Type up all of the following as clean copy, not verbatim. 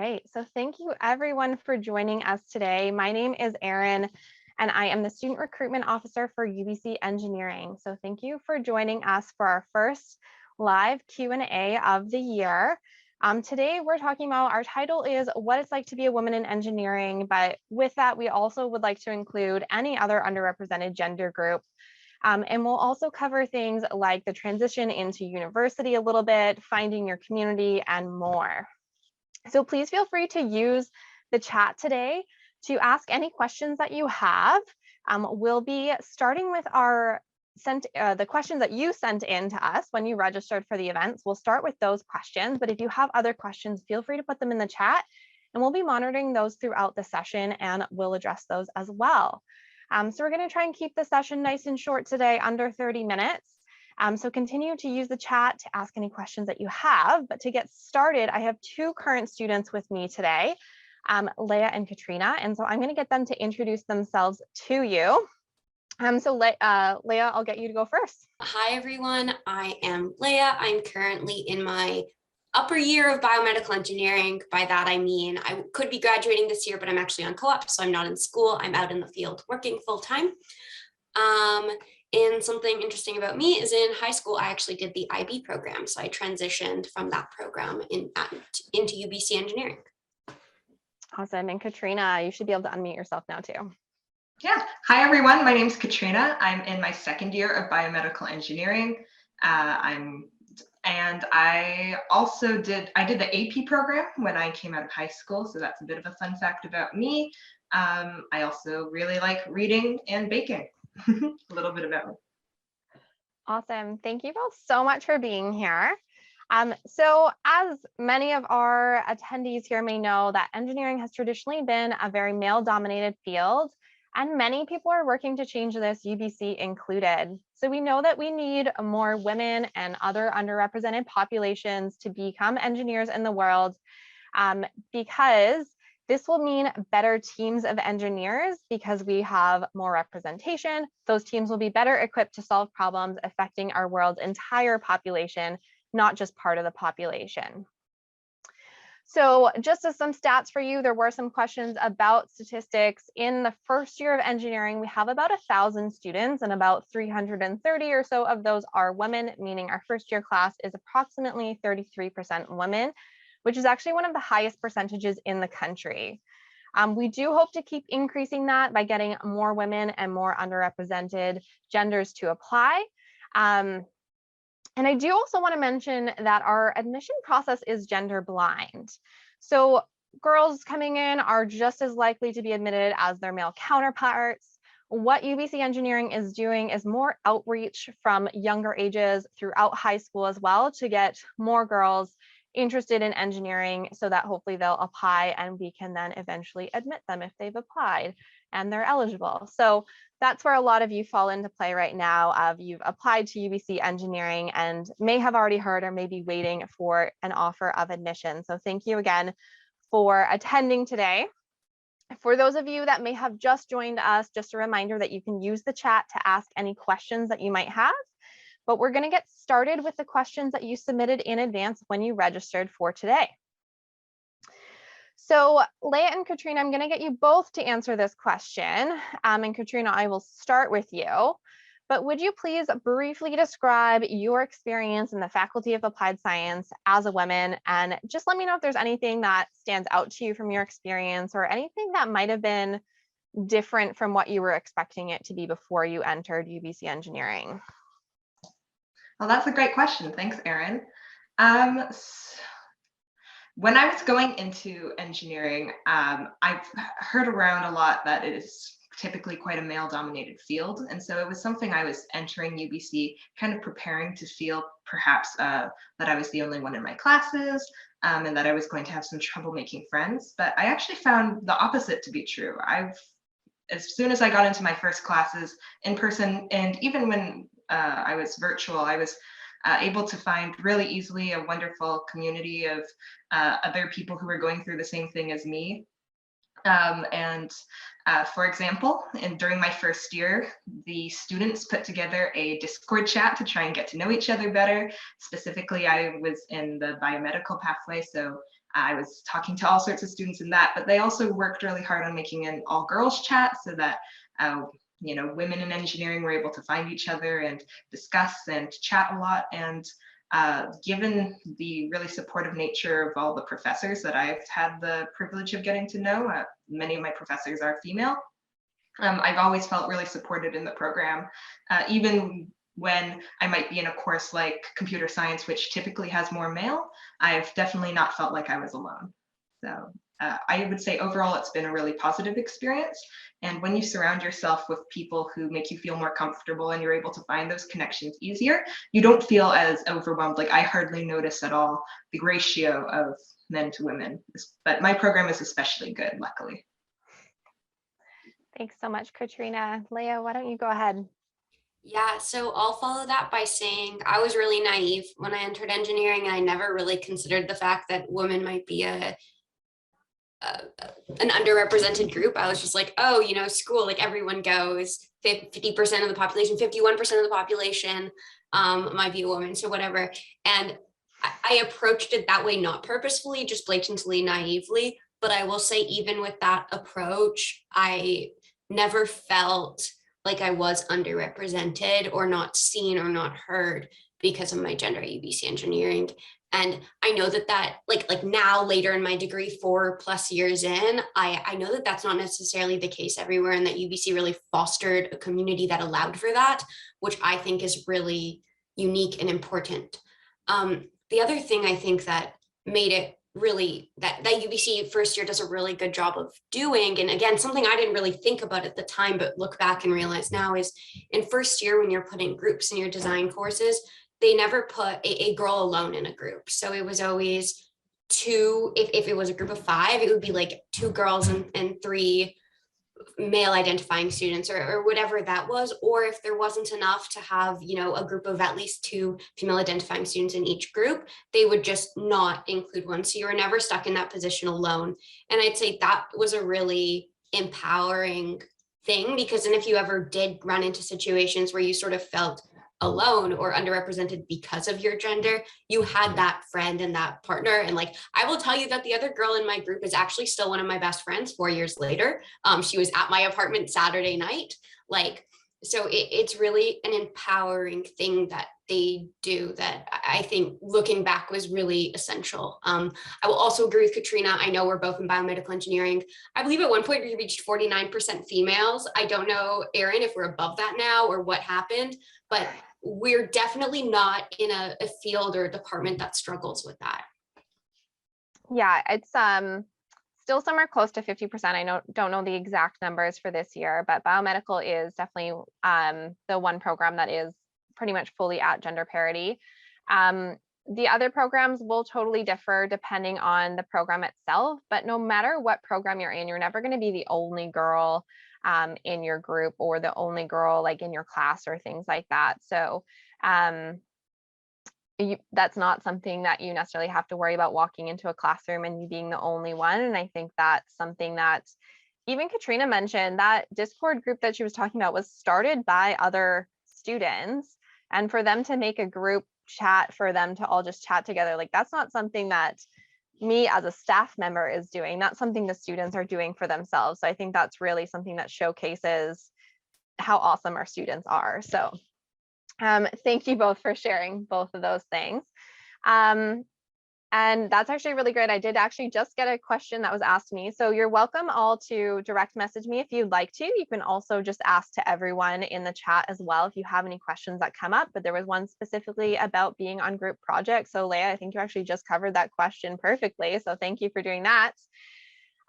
right, so thank you everyone for joining us today. My name is Erin, and I am the Student Recruitment Officer for UBC Engineering. So thank you for joining us for our first live Q&A of the year. Today we're talking about, our title is What It's Like to Be a Woman in Engineering, but with that we also would like to include any other underrepresented gender group. And we'll also cover things like the transition into university a little bit, finding your community, and more. So please feel free to use the chat today to ask any questions that you have. We'll be starting with the questions that you sent in to us when you registered for the events. We'll start with those questions, but if you have other questions, feel free to put them in the chat, and we'll be monitoring those throughout the session, and we'll address those as well. So we're going to try and keep the session nice and short today, under 30 minutes. So continue to use the chat to ask any questions that you have. But to get started, I have two current students with me today, Leah and Katrina. And so I'm going to get them to introduce themselves to you. So Leah, I'll get you to go first. Hi, everyone. I am Leah. I'm currently in my upper year of biomedical engineering. By that, I mean I could be graduating this year, but I'm actually on co-op, so I'm not in school. I'm out in the field working full time. And something interesting about me is in high school, I actually did the IB program. So I transitioned from that program into UBC Engineering. Awesome. And Katrina, you should be able to unmute yourself now too. Yeah. Hi, everyone. My name is Katrina. I'm in my second year of biomedical engineering. And I also did the AP program when I came out of high school. So that's a bit of a fun fact about me. I also really like reading and baking. A little bit about me. Awesome. Thank you both so much for being here. So as many of our attendees here may know, that engineering has traditionally been a very male-dominated field, and many people are working to change this, UBC included. So we know that we need more women and other underrepresented populations to become engineers in the world, because this will mean better teams of engineers. Because we have more representation, those teams will be better equipped to solve problems affecting our world's entire population, not just part of the population. So just as some stats for you, there were some questions about statistics. In the first year of engineering, we have about 1,000 students, and about 330 or so of those are women, meaning our first year class is approximately 33% women, which is actually one of the highest percentages in the country. We do hope to keep increasing that by getting more women and more underrepresented genders to apply. And I do also want to mention that our admission process is gender blind. So girls coming in are just as likely to be admitted as their male counterparts. What UBC Engineering is doing is more outreach from younger ages throughout high school as well, to get more girls interested in engineering, so that hopefully they'll apply and we can then eventually admit them if they've applied and they're eligible. So that's where a lot of you fall into play right now. You've applied to UBC Engineering and may have already heard or may be waiting for an offer of admission. So thank you again for attending today. For those of you that may have just joined us, just a reminder that you can use the chat to ask any questions that you might have. But we're going to get started with the questions that you submitted in advance when you registered for today. So Leah and Katrina, I'm going to get you both to answer this question. And Katrina, I will start with you. But would you please briefly describe your experience in the Faculty of Applied Science as a woman? And just let me know if there's anything that stands out to you from your experience, or anything that might have been different from what you were expecting it to be before you entered UBC Engineering. Well, that's a great question. Thanks, Erin. When I was going into engineering, I've heard around a lot that it is typically quite a male-dominated field. And so it was something I was entering UBC kind of preparing to feel perhaps that I was the only one in my classes, and that I was going to have some trouble making friends. But I actually found the opposite to be true. As soon as I got into my first classes in person, and even when I was virtual, I was able to find really easily a wonderful community of other people who were going through the same thing as me. For example, during my first year, the students put together a Discord chat to try and get to know each other better. Specifically, I was in the biomedical pathway, so I was talking to all sorts of students in that, but they also worked really hard on making an all girls chat so that women in engineering were able to find each other and discuss and chat a lot. And given the really supportive nature of all the professors that I've had the privilege of getting to know, many of my professors are female. I've always felt really supported in the program, even when I might be in a course like computer science, which typically has more male. I've definitely not felt like I was alone. So I would say overall, it's been a really positive experience. And when you surround yourself with people who make you feel more comfortable and you're able to find those connections easier, you don't feel as overwhelmed. Like I hardly notice at all the ratio of men to women, but my program is especially good, luckily. Thanks so much, Katrina. Leah, why don't you go ahead? Yeah, so I'll follow that by saying I was really naive when I entered engineering, and I never really considered the fact that women might be an underrepresented group. I was just like, oh, school, like everyone goes, 50% of the population, 51% of the population might be a woman, so whatever. And I approached it that way, not purposefully, just blatantly naively. But I will say, even with that approach, I never felt like I was underrepresented or not seen or not heard because of my gender at UBC Engineering. And I know that like now later in my degree, 4+ years in, I know that that's not necessarily the case everywhere, and that UBC really fostered a community that allowed for that, which I think is really unique and important. The other thing I think that made it really that UBC first year does a really good job of doing, and again, something I didn't really think about at the time, but look back and realize now, is in first year when you're putting groups in your design courses, they never put a girl alone in a group. So it was always two, if it was a group of 5, it would be like 2 girls and 3 male identifying students, or whatever that was. Or if there wasn't enough to have, a group of at least 2 female identifying students in each group, they would just not include one. So you were never stuck in that position alone. And I'd say that was a really empowering thing, because then if you ever did run into situations where you sort of felt alone or underrepresented because of your gender, you had that friend and that partner. And like, I will tell you that the other girl in my group is actually still one of my best friends 4 years later. She was at my apartment Saturday night. So it's really an empowering thing that they do that I think looking back was really essential. I will also agree with Katrina. I know we're both in biomedical engineering. I believe at one point we reached 49% females. I don't know, Erin, if we're above that now or what happened, but we're definitely not in a field or a department that struggles with that. Yeah, it's still somewhere close to 50%. I don't know the exact numbers for this year, but biomedical is definitely the one program that is pretty much fully at gender parity. The other programs will totally differ depending on the program itself, but no matter what program you're in, you're never going to be the only girl in your group or the only girl like in your class or things like that. So that's not something that you necessarily have to worry about walking into a classroom and you being the only one. And I think that's something that even Katrina mentioned, that Discord group that she was talking about was started by other students, and for them to make a group chat for them to all just chat together, like that's not something that me as a staff member is doing. That's something the students are doing for themselves. So I think that's really something that showcases how awesome our students are. So thank you both for sharing both of those things. And that's actually really great. I did actually just get a question that was asked me. So you're welcome all to direct message me if you'd like to. You can also just ask to everyone in the chat as well if you have any questions that come up. But there was one specifically about being on group projects. So Leah, I think you actually just covered that question perfectly. So thank you for doing that.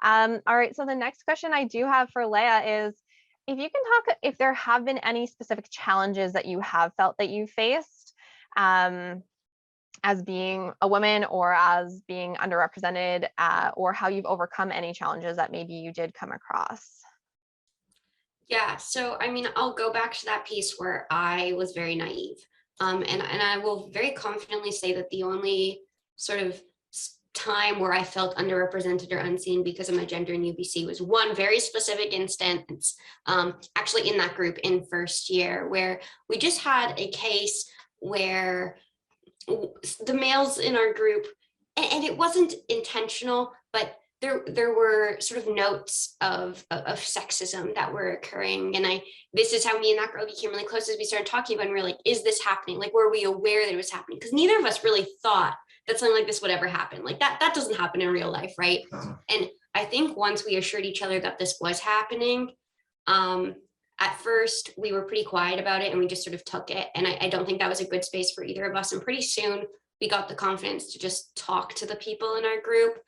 All right, so the next question I do have for Leah is, if you can talk, if there have been any specific challenges that you have felt that you faced as being a woman or as being underrepresented, or how you've overcome any challenges that maybe you did come across. Yeah, so I mean, I'll go back to that piece where I was very naive. And I will very confidently say that the only sort of time where I felt underrepresented or unseen because of my gender in UBC was one very specific instance, actually in that group in first year, where we just had a case where the males in our group and it wasn't intentional, but there were sort of notes of sexism that were occurring. And this is how me and that girl became really close, as we started talking about, and we were like, is this happening? Like, were we aware that it was happening? Because neither of us really thought that something like this would ever happen. Like that doesn't happen in real life, right? And I think once we assured each other that this was happening, at first we were pretty quiet about it and we just sort of took it. And I don't think that was a good space for either of us. And pretty soon we got the confidence to just talk to the people in our group.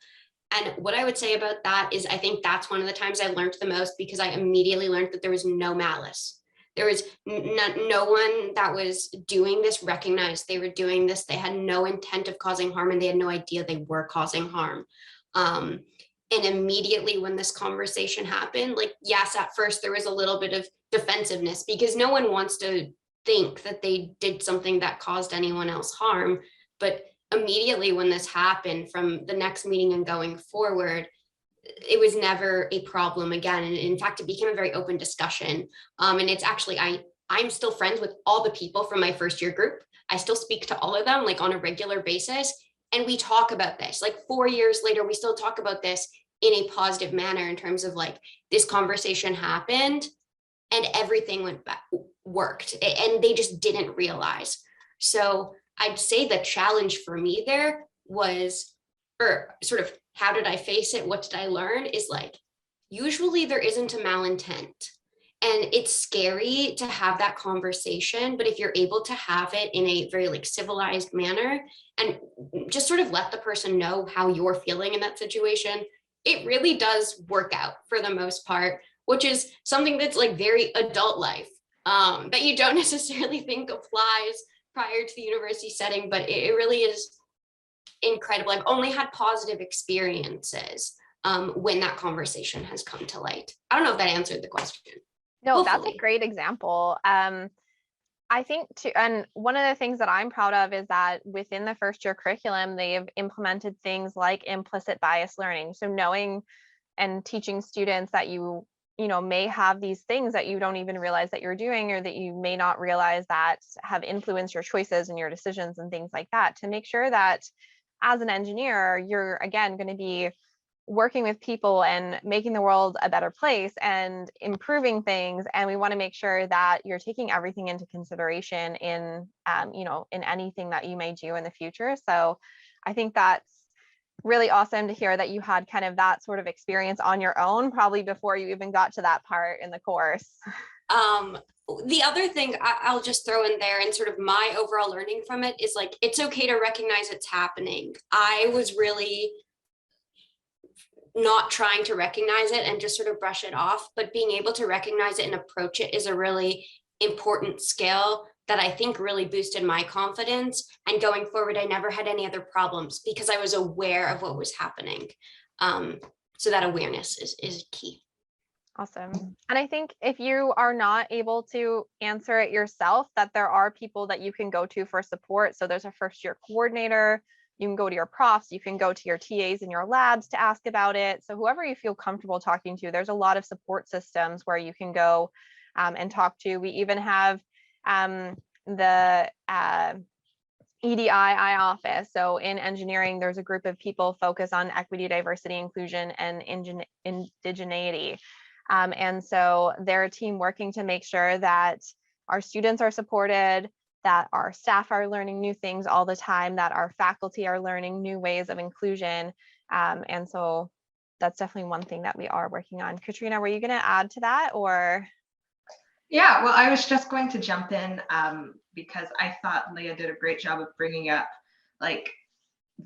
And what I would say about that is I think that's one of the times I've learned the most, because I immediately learned that there was no malice. There was no one that was doing this recognized they were doing this. They had no intent of causing harm, and they had no idea they were causing harm. And immediately when this conversation happened, like, yes, at first there was a little bit of defensiveness, because no one wants to think that they did something that caused anyone else harm. But immediately when this happened, from the next meeting and going forward, it was never a problem again. And in fact, it became a very open discussion. And it's actually, I'm still friends with all the people from my first year group. I still speak to all of them like on a regular basis. And we talk about this, like 4 years later, we still talk about this in a positive manner, in terms of like, this conversation happened and everything worked, and they just didn't realize. So I'd say the challenge for me there was, or sort of how did I face it? What did I learn? Is like, usually there isn't a malintent. And it's scary to have that conversation, but if you're able to have it in a very like civilized manner and just sort of let the person know how you're feeling in that situation, it really does work out for the most part, which is something that's like very adult life, that you don't necessarily think applies prior to the university setting, but it really is incredible. I've only had positive experiences when that conversation has come to light. I don't know if that answered the question. No, Hopefully. that's a great example. I think too, and one of the things that I'm proud of is that within the first year curriculum, they've implemented things like implicit bias learning. So knowing and teaching students that you may have these things that you don't even realize that you're doing, or that you may not realize that have influenced your choices and your decisions and things like that, to make sure that as an engineer, you're again going to be working with people and making the world a better place and improving things. And we want to make sure that you're taking everything into consideration in, in anything that you may do in the future. So I think that's really awesome to hear that you had kind of that sort of experience on your own, probably before you even got to that part in the course. The other thing I'll just throw in there, and sort of my overall learning from it, is like, it's okay to recognize it's happening. I was really not trying to recognize it and just sort of brush it off, but being able to recognize it and approach it is a really important skill that I think really boosted my confidence. And going forward, I never had any other problems because I was aware of what was happening. So that awareness is key. Awesome. And I think if you are not able to answer it yourself, that there are people that you can go to for support. So there's a first year coordinator. You can go to your profs, you can go to your TAs in your labs to ask about it. So whoever you feel comfortable talking to, there's a lot of support systems where you can go and talk to. We even have the EDII office. So in engineering, there's a group of people focused on equity, diversity, inclusion, and indigeneity. And so they're a team working to make sure that our students are supported, that our staff are learning new things all the time, that our faculty are learning new ways of inclusion. And so that's definitely one thing that we are working on. Katrina, were you going to add to that, or? Yeah, well, I was just going to jump in because I thought Leah did a great job of bringing up like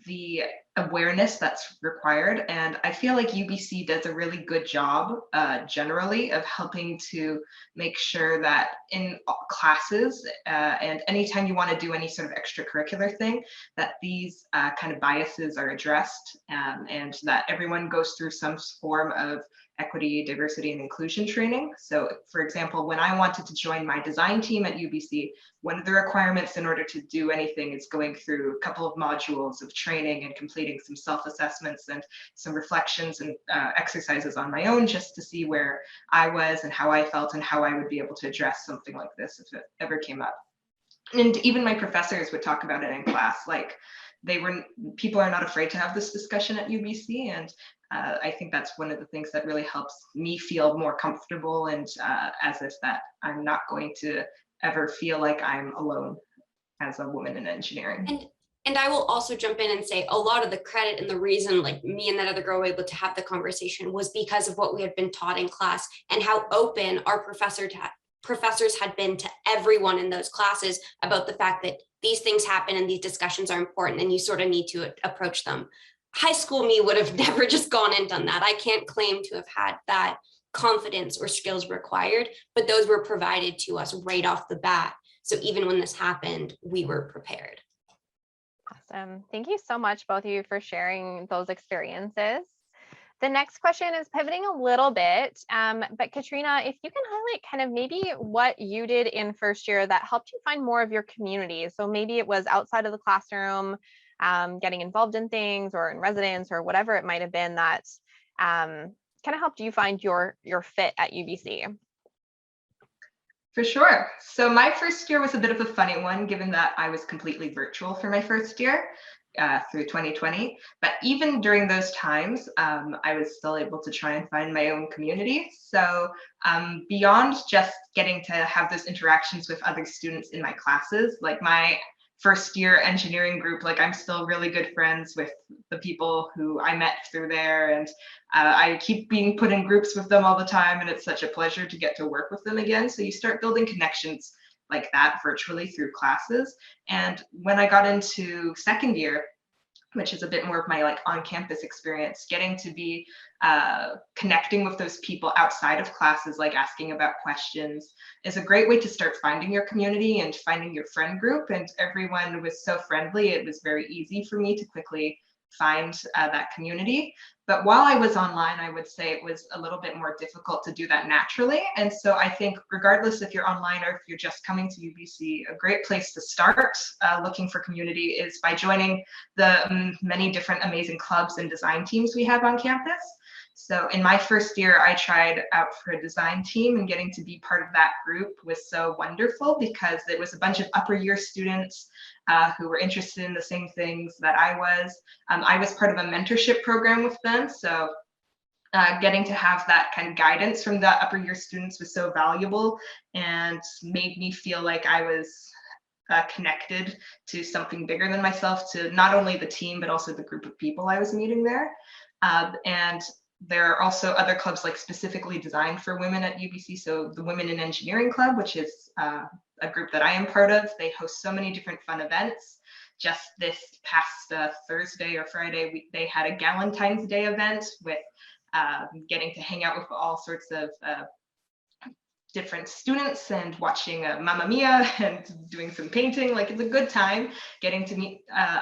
the awareness that's required. And I feel like UBC does a really good job generally of helping to make sure that in classes and anytime you want to do any sort of extracurricular thing, that these kind of biases are addressed and that everyone goes through some form of equity, diversity, and inclusion training. So for example, when I wanted to join my design team at UBC, one of the requirements in order to do anything is going through a couple of modules of training and completing some self-assessments and some reflections and exercises on my own, just to see where I was and how I felt and how I would be able to address something like this if it ever came up. And even my professors would talk about it in class, like people are not afraid to have this discussion at UBC, and I think that's one of the things that really helps me feel more comfortable, and as if that I'm not going to ever feel like I'm alone as a woman in engineering. And I will also jump in and say a lot of the credit and the reason like me and that other girl were able to have the conversation was because of what we had been taught in class and how open our professors had been to everyone in those classes about the fact that these things happen and these discussions are important and you sort of need to approach them. High school me would have never just gone and done that. I can't claim to have had that confidence or skills required, but those were provided to us right off the bat. So even when this happened, we were prepared. Awesome. Thank you so much, both of you, for sharing those experiences. The next question is pivoting a little bit, but Katrina, if you can highlight kind of maybe what you did in first year that helped you find more of your community. So maybe it was outside of the classroom, getting involved in things or in residence or whatever it might have been that kind of helped you find your fit at UBC. For sure. So my first year was a bit of a funny one, given that I was completely virtual for my first year through 2020. But even during those times, I was still able to try and find my own community. So beyond just getting to have those interactions with other students in my classes, like my first year engineering group, like I'm still really good friends with the people who I met through there, and I keep being put in groups with them all the time, and it's such a pleasure to get to work with them again. So you start building connections like that virtually through classes. And when I got into second year, which is a bit more of my like on-campus experience, getting to be connecting with those people outside of classes, like asking about questions, is a great way to start finding your community and finding your friend group. And everyone was so friendly, it was very easy for me to quickly find that community. But while I was online, I would say it was a little bit more difficult to do that naturally. And so I think regardless if you're online or if you're just coming to UBC, a great place to start looking for community is by joining the many different amazing clubs and design teams we have on campus. So in my first year, I tried out for a design team, and getting to be part of that group was so wonderful because it was a bunch of upper year students who were interested in the same things that I was. I was part of a mentorship program with them. So getting to have that kind of guidance from the upper year students was so valuable and made me feel like I was connected to something bigger than myself, to not only the team, but also the group of people I was meeting there. And there are also other clubs like specifically designed for women at UBC. So the Women in Engineering Club, which is a group that I am part of, they host so many different fun events. Just this past Thursday or Friday, they had a Galentine's Day event with getting to hang out with all sorts of different students and watching Mamma Mia and doing some painting. Like, it's a good time getting to meet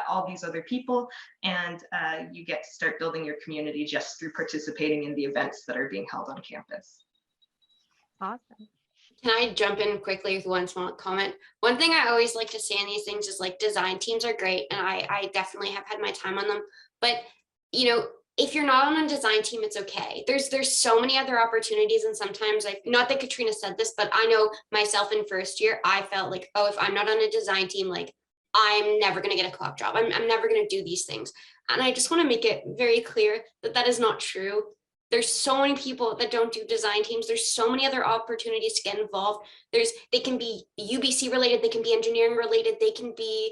all these other people, and you get to start building your community just through participating in the events that are being held on campus. Awesome. Can I jump in quickly with one small comment? One thing I always like to say in these things is like design teams are great, and I definitely have had my time on them, but you know, if you're not on a design team, it's okay. There's so many other opportunities. And sometimes, like, not that Katrina said this, but I know myself in first year, I felt like, oh, if I'm not on a design team, like I'm never going to get a co-op job. I'm never going to do these things. And I just want to make it very clear that that is not true. There's so many people that don't do design teams. There's so many other opportunities to get involved. They can be UBC related. They can be engineering related. They can be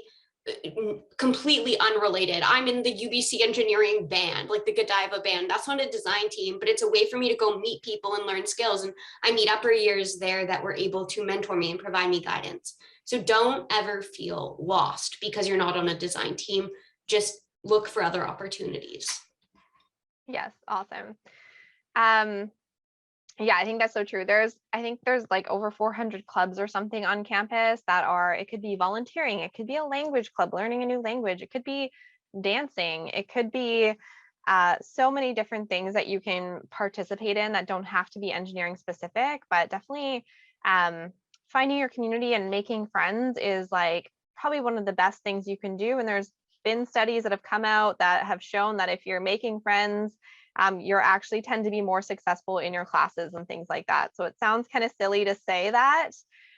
completely unrelated. I'm in the UBC Engineering band, like the Godiva band. That's not a design team, but it's a way for me to go meet people and learn skills. And I meet upper years there that were able to mentor me and provide me guidance. So don't ever feel lost because you're not on a design team. Just look for other opportunities. Yes, awesome. Yeah, I think that's so true. I think there's like over 400 clubs or something on campus that it could be volunteering, it could be a language club, learning a new language, it could be dancing, it could be so many different things that you can participate in that don't have to be engineering specific, but definitely finding your community and making friends is like probably one of the best things you can do. And there's been studies that have come out that have shown that if you're making friends, you're actually tend to be more successful in your classes and things like that. So it sounds kind of silly to say that,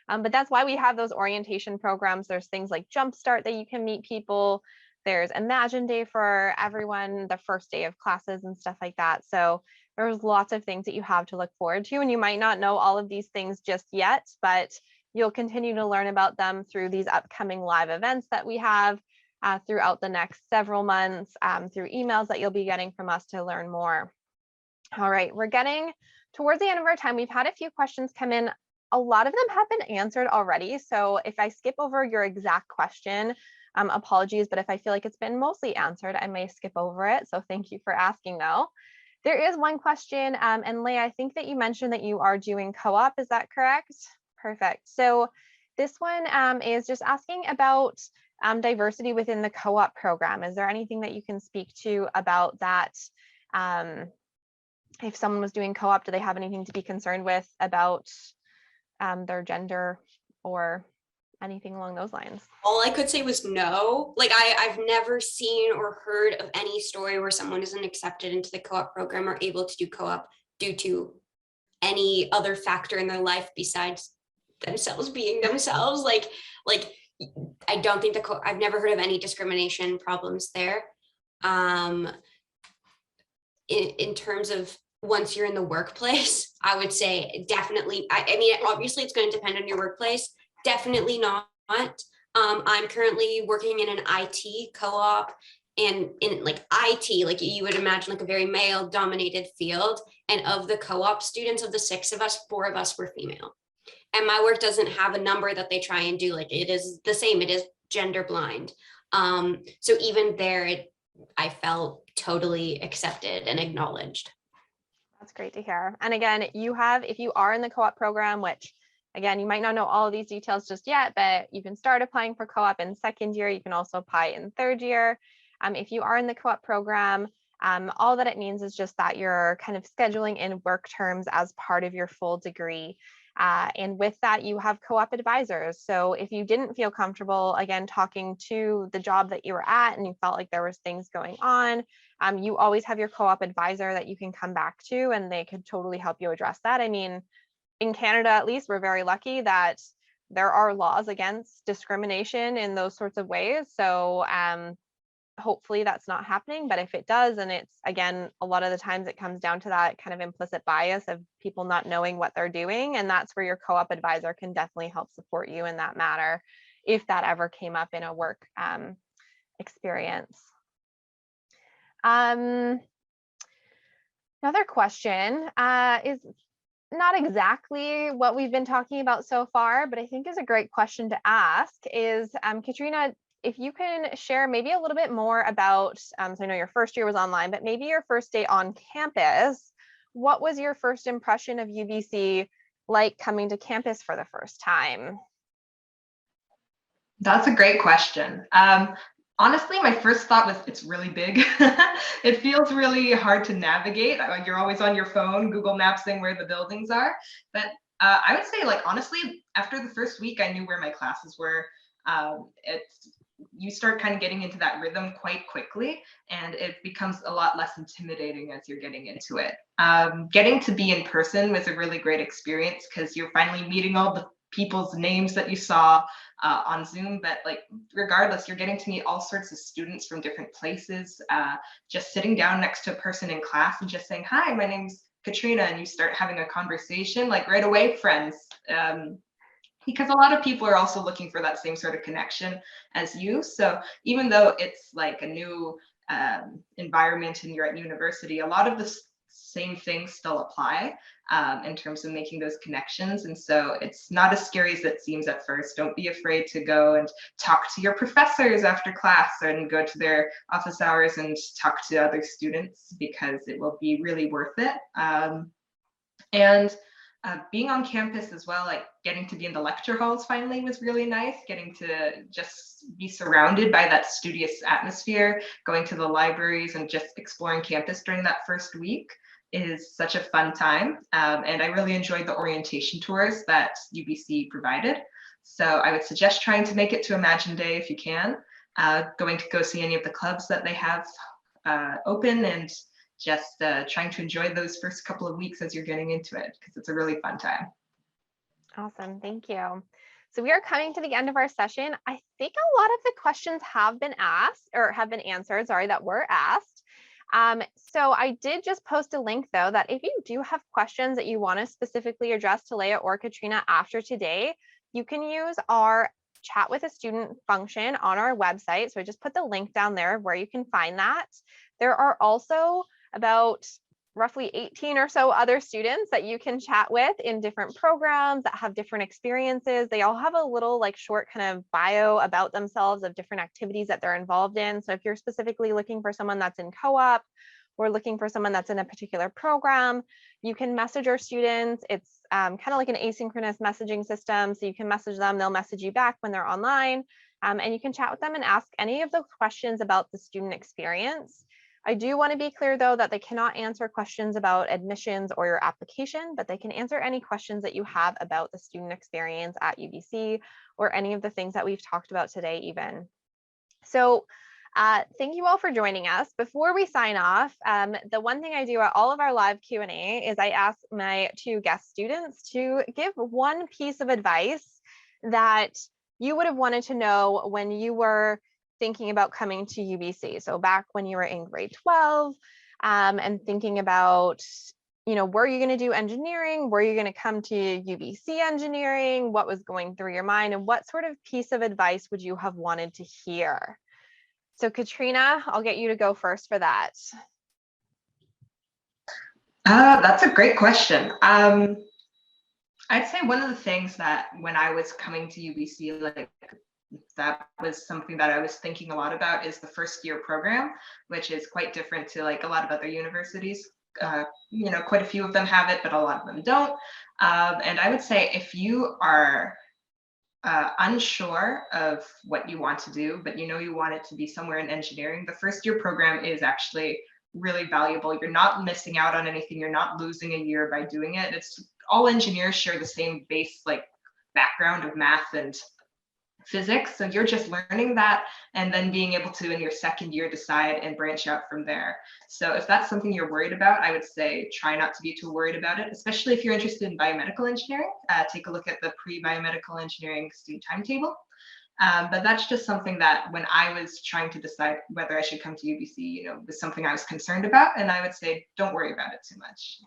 but that's why we have those orientation programs. There's things like Jumpstart that you can meet people. There's Imagine Day for everyone, the first day of classes and stuff like that. So there's lots of things that you have to look forward to, and you might not know all of these things just yet, but you'll continue to learn about them through these upcoming live events that we have throughout the next several months, through emails that you'll be getting from us to learn more. All right, we're getting towards the end of our time. We've had a few questions come in. A lot of them have been answered already. So if I skip over your exact question, apologies, but if I feel like it's been mostly answered, I may skip over it. So thank you for asking though. There is one question, and Leah, I think that you mentioned that you are doing co-op, is that correct? Perfect. So this one is just asking about diversity within the co-op program. Is there anything that you can speak to about that? If someone was doing co-op, do they have anything to be concerned with about their gender or anything along those lines? All I could say was no. Like I've never seen or heard of any story where someone isn't accepted into the co-op program or able to do co-op due to any other factor in their life besides themselves being themselves. Like I don't think I've never heard of any discrimination problems there. In terms of once you're in the workplace, I would say definitely, I mean, obviously it's going to depend on your workplace. Definitely not. I'm currently working in an IT co-op, and in like IT, like you would imagine, like a very male dominated field. And of the co-op students, of the 6 of us, 4 of us were female. And my work doesn't have a number that they try and do. Like it is the same, it is gender blind. So even there, I felt totally accepted and acknowledged. That's great to hear. And again, if you are in the co-op program, which again, you might not know all of these details just yet, but you can start applying for co-op in second year. You can also apply in third year. If you are in the co-op program, all that it means is just that you're kind of scheduling in work terms as part of your full degree. And with that, you have co-op advisors. So if you didn't feel comfortable, again, talking to the job that you were at and you felt like there was things going on, you always have your co-op advisor that you can come back to, and they could totally help you address that. I mean, in Canada, at least, we're very lucky that there are laws against discrimination in those sorts of ways. So hopefully that's not happening. But if it does, and it's, again, a lot of the times it comes down to that kind of implicit bias of people not knowing what they're doing. And that's where your co-op advisor can definitely help support you in that matter, if that ever came up in a work experience. Another question is not exactly what we've been talking about so far, but I think is a great question to ask is, Katrina, if you can share maybe a little bit more about, so I know your first year was online, but maybe your first day on campus, what was your first impression of UBC like coming to campus for the first time? That's a great question. Honestly, my first thought was it's really big. It feels really hard to navigate. You're always on your phone, Google Maps saying where the buildings are. But I would say, like, honestly, after the first week, I knew where my classes were. You start kind of getting into that rhythm quite quickly, and it becomes a lot less intimidating as you're getting into it. Getting to be in person was a really great experience because you're finally meeting all the people's names that you saw on Zoom, but like regardless, you're getting to meet all sorts of students from different places. Just sitting down next to a person in class and just saying, "Hi, my name's Katrina," and you start having a conversation, like right away, friends. Because a lot of people are also looking for that same sort of connection as you. So even though it's like a new environment and you're at university, a lot of the same things still apply in terms of making those connections. And so it's not as scary as it seems at first. Don't be afraid to go and talk to your professors after class and go to their office hours and talk to other students, because it will be really worth it. Being on campus as well, like getting to be in the lecture halls finally was really nice. Getting to just be surrounded by that studious atmosphere, going to the libraries and just exploring campus during that first week is such a fun time. And I really enjoyed the orientation tours that UBC provided. So I would suggest trying to make it to Imagine Day if you can, going to go see any of the clubs that they have open, and just trying to enjoy those first couple of weeks as you're getting into it, because it's a really fun time. Awesome, thank you. So we are coming to the end of our session. I think a lot of the questions have been asked or have been answered, sorry, that were asked. So I did just post a link though, that if you do have questions that you want to specifically address to Leah or Katrina after today, you can use our chat with a student function on our website. So I just put the link down there where you can find that. There are also about roughly 18 or so other students that you can chat with in different programs that have different experiences. They all have a little like short kind of bio about themselves of different activities that they're involved in. So if you're specifically looking for someone that's in co-op or looking for someone that's in a particular program, you can message our students. It's kind of like an asynchronous messaging system. So you can message them, they'll message you back when they're online, and you can chat with them and ask any of the questions about the student experience. I do want to be clear though that they cannot answer questions about admissions or your application, but they can answer any questions that you have about the student experience at UBC or any of the things that we've talked about today even. So thank you all for joining us. Before we sign off, the one thing I do at all of our live Q&A is I ask my two guest students to give one piece of advice that you would have wanted to know when you were thinking about coming to UBC. So back when you were in grade 12 and thinking about, were you going to do engineering? Were you going to come to UBC Engineering? What was going through your mind? And what sort of piece of advice would you have wanted to hear? So Katrina, I'll get you to go first for that. That's a great question. I'd say one of the things that when I was coming to UBC, like that was something that I was thinking a lot about is the first year program, which is quite different to like a lot of other universities. Quite a few of them have it, but a lot of them don't. And I would say if you are unsure of what you want to do, but you want it to be somewhere in engineering, the first year program is actually really valuable. You're not missing out on anything. You're not losing a year by doing it. It's all engineers share the same base like background of math and physics. So you're just learning that and then being able to in your second year decide and branch out from there. So if that's something you're worried about, I would say try not to be too worried about it, especially if you're interested in biomedical engineering. Take a look at the pre-biomedical engineering student timetable. But that's just something that when I was trying to decide whether I should come to UBC, was something I was concerned about. And I would say, don't worry about it too much.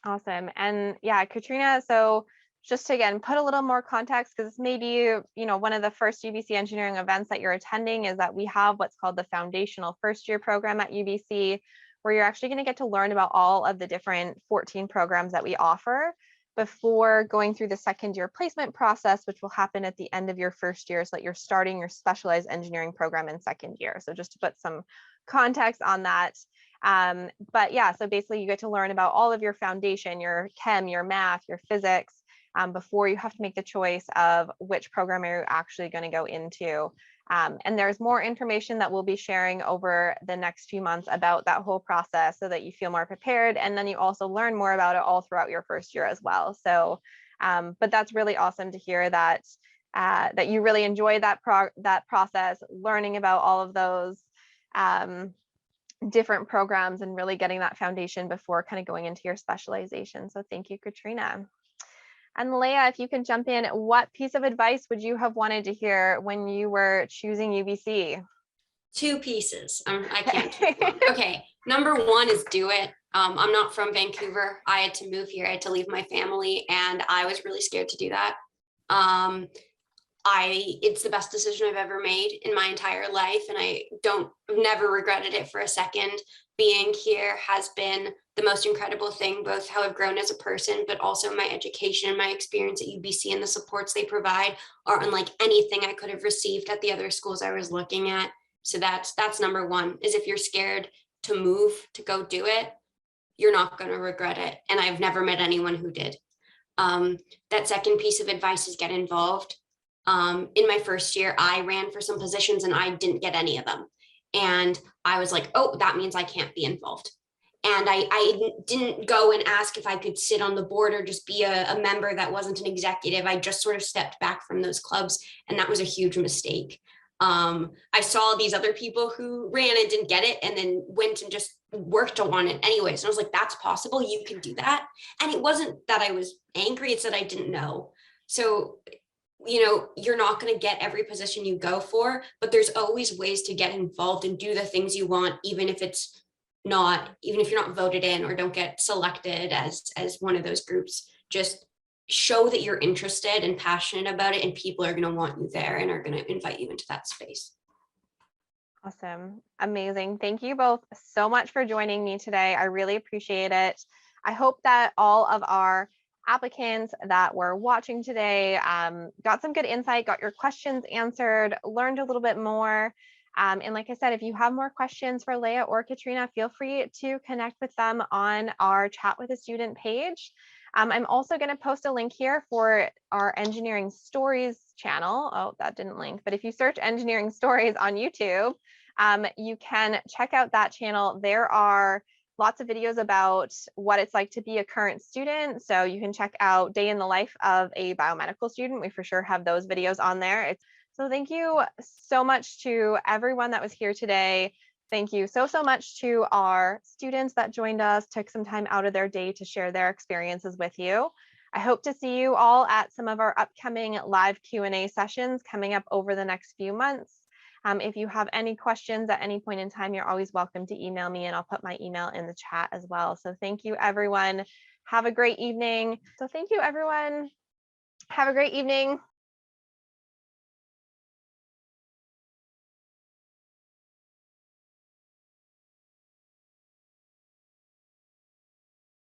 Awesome. And yeah, Katrina, so just to again put a little more context, because maybe one of the first UBC engineering events that you're attending is that we have what's called the foundational first year program at UBC, where you're actually going to get to learn about all of the different 14 programs that we offer before going through the second year placement process, which will happen at the end of your first year, so that you're starting your specialized engineering program in second year. So just to put some context on that. But yeah, so basically you get to learn about all of your foundation, your chem, your math, your physics, before you have to make the choice of which program you're actually going to go into. And there's more information that we'll be sharing over the next few months about that whole process so that you feel more prepared. And then you also learn more about it all throughout your first year as well. So, but that's really awesome to hear that that you really enjoy that process, learning about all of those different programs and really getting that foundation before kind of going into your specialization. So thank you, Katrina. And Leah, if you could jump in, what piece of advice would you have wanted to hear when you were choosing UBC? Two pieces. I can't choose one. Okay, number one is do it. I'm not from Vancouver. I had to move here. I had to leave my family, and I was really scared to do that. It's the best decision I've ever made in my entire life, and I've never regretted it for a second. Being here has been the most incredible thing, both how I've grown as a person, but also my education and my experience at UBC and the supports they provide are unlike anything I could have received at the other schools I was looking at. So that's number one, is if you're scared to move, to go do it, you're not going to regret it. And I've never met anyone who did. That second piece of advice is get involved. In my first year, I ran for some positions and I didn't get any of them. And I was like, oh, that means I can't be involved. And I didn't go and ask if I could sit on the board or just be a member that wasn't an executive. I just sort of stepped back from those clubs, and that was a huge mistake. I saw these other people who ran and didn't get it and then went and just worked on it anyways. And I was like, that's possible. You can do that. And it wasn't that I was angry. It's that I didn't know. So you're not going to get every position you go for, but there's always ways to get involved and do the things you want, even if you're not voted in or don't get selected as one of those groups. Just show that you're interested and passionate about it, and people are going to want you there and are going to invite you into that space. Awesome. Amazing. Thank you both so much for joining me today. I really appreciate it. I hope that all of our applicants that were watching today got some good insight, got your questions answered, learned a little bit more. And like I said, if you have more questions for Leah or Katrina, feel free to connect with them on our Chat with a Student page. I'm also going to post a link here for our Engineering Stories channel. Oh, that didn't link, but if you search Engineering Stories on YouTube, you can check out that channel. There are lots of videos about what it's like to be a current student. So you can check out Day in the Life of a Biomedical Student. We for sure have those videos on there. So thank you so much to everyone that was here today. Thank you so much to our students that joined us, took some time out of their day to share their experiences with you. I hope to see you all at some of our upcoming live Q&A sessions coming up over the next few months. If you have any questions at any point in time, you're always welcome to email me, and I'll put my email in the chat as well. So thank you, everyone. Have a great evening. So thank you, everyone. Have a great evening.